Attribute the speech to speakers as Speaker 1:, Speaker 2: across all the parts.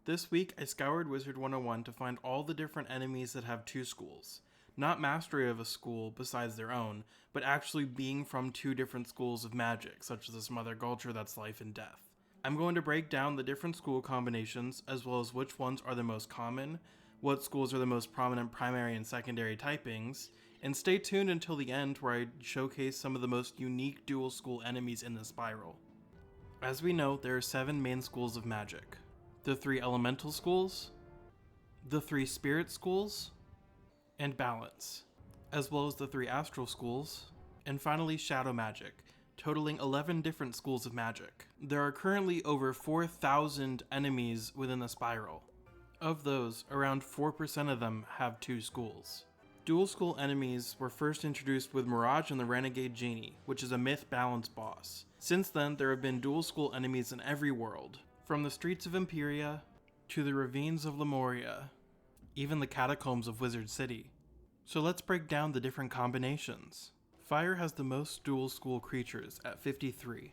Speaker 1: This week, I scoured Wizard101 to find all the different enemies that have two schools. Not mastery of a school besides their own, but actually being from two different schools of magic, such as this Mother Culture that's life and death. I'm going to break down the different school combinations, as well as which ones are the most common, what schools are the most prominent primary and secondary typings, and stay tuned until the end where I showcase some of the most unique dual school enemies in the spiral. As we know, there are 7 main schools of magic. The 3 elemental schools, the 3 spirit schools, and balance, as well as the 3 astral schools, and finally shadow magic, totaling 11 different schools of magic. There are currently over 4,000 enemies within the spiral. Of those, around 4% of them have 2 schools. Dual school enemies were first introduced with Mirage and the Renegade Genie, which is a myth balance boss. Since then, there have been dual school enemies in every world, from the streets of Imperia to the ravines of Lemuria, even the catacombs of Wizard City. So let's break down the different combinations. Fire has the most dual school creatures at 53,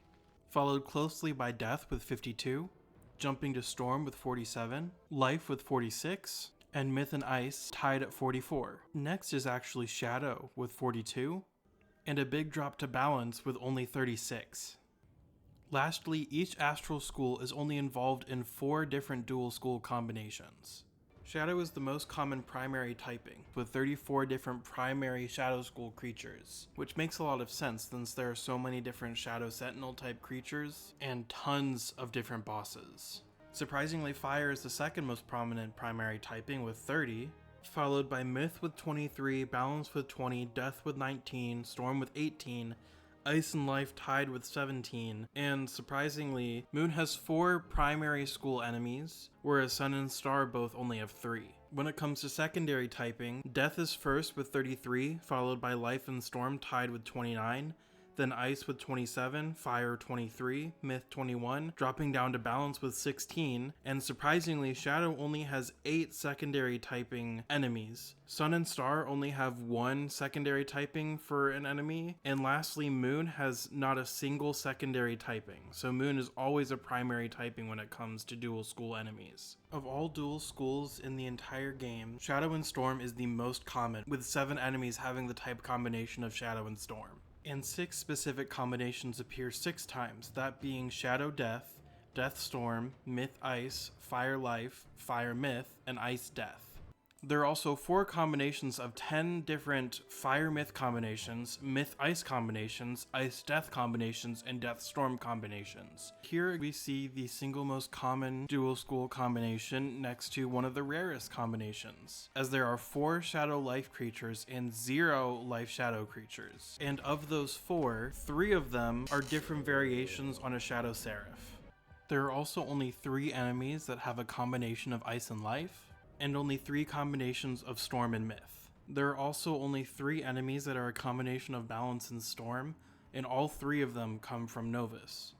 Speaker 1: followed closely by Death with 52, jumping to Storm with 47, Life with 46, and Myth and Ice tied at 44. Next is actually Shadow with 42, and a big drop to Balance with only 36. Lastly, each astral school is only involved in 4 different dual school combinations. Shadow is the most common primary typing, with 34 different primary Shadow School creatures, which makes a lot of sense since there are so many different Shadow Sentinel type creatures and tons of different bosses. Surprisingly, Fire is the second most prominent primary typing with 30, followed by Myth with 23, Balance with 20, Death with 19, Storm with 18, Ice and Life tied with 17, and surprisingly, Moon has 4 primary school enemies, whereas Sun and Star both only have 3. When it comes to secondary typing, Death is first with 33, followed by Life and Storm tied with 29, then Ice with 27, Fire 23, Myth 21, dropping down to Balance with 16, and surprisingly, Shadow only has 8 secondary typing enemies. Sun and Star only have 1 secondary typing for an enemy, and lastly, Moon has not a single secondary typing, so Moon is always a primary typing when it comes to dual school enemies. Of all dual schools in the entire game, Shadow and Storm is the most common, with 7 enemies having the type combination of Shadow and Storm. And 6 specific combinations appear 6 times, that being Shadow Death, Death Storm, Myth Ice, Fire Life, Fire Myth, and Ice Death. There are also 4 combinations of 10 different Fire Myth combinations, Myth Ice combinations, Ice Death combinations, and Death Storm combinations. Here we see the single most common dual school combination next to one of the rarest combinations, as there are 4 Shadow Life creatures and 0 Life Shadow creatures. And of those 4, 3 of them are different variations on a Shadow Seraph. There are also only 3 enemies that have a combination of Ice and Life, and only 3 combinations of Storm and Myth. There are also only 3 enemies that are a combination of Balance and Storm, and all 3 of them come from Novus.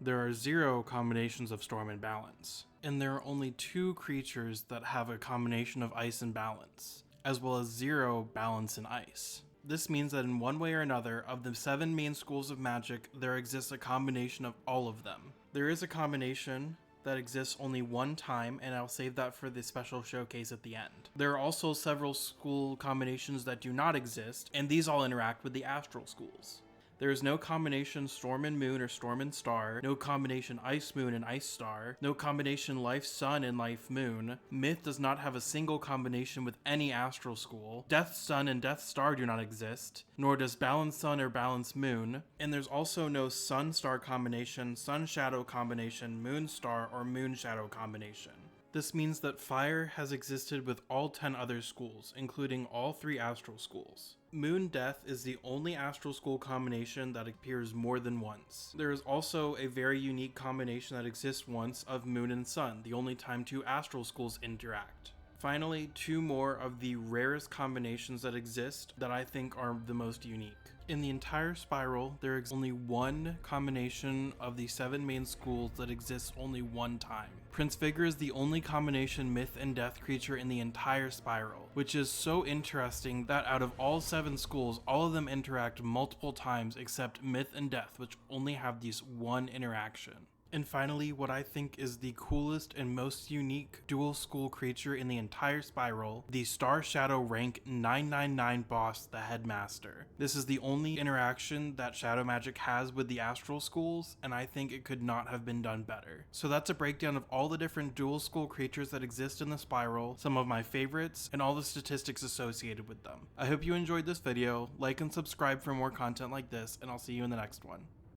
Speaker 1: There are 0 combinations of Storm and Balance, and there are only 2 creatures that have a combination of Ice and Balance, as well as 0 Balance and Ice. This means that in one way or another, of the 7 main schools of magic, there exists a combination of all of them. There is a combination that exists only one time, and I'll save that for the special showcase at the end. There are also several school combinations that do not exist, and these all interact with the astral schools. There is no combination Storm and Moon or Storm and Star, no combination Ice Moon and Ice Star, no combination Life Sun and Life Moon. Myth does not have a single combination with any astral school. Death Sun and Death Star do not exist, nor does Balance Sun or Balance Moon. And there's also no Sun Star combination, Sun Shadow combination, Moon Star, or Moon Shadow combination. This means that Fire has existed with all 10 other schools, including all 3 astral schools. Moon Death is the only astral school combination that appears more than once. There is also a very unique combination that exists once of Moon and Sun, the only time 2 astral schools interact. Finally, 2 more of the rarest combinations that exist that I think are the most unique. In the entire spiral, there is only 1 combination of the 7 main schools that exists only 1 time. Prince Vigor is the only combination Myth and Death creature in the entire spiral, which is so interesting that out of all 7 schools, all of them interact multiple times except Myth and Death, which only have this 1 interaction. And finally, what I think is the coolest and most unique dual school creature in the entire Spiral, the Star Shadow rank 999 boss, the Headmaster. This is the only interaction that Shadow Magic has with the Astral Schools, and I think it could not have been done better. So that's a breakdown of all the different dual school creatures that exist in the Spiral, some of my favorites, and all the statistics associated with them. I hope you enjoyed this video, like and subscribe for more content like this, and I'll see you in the next one.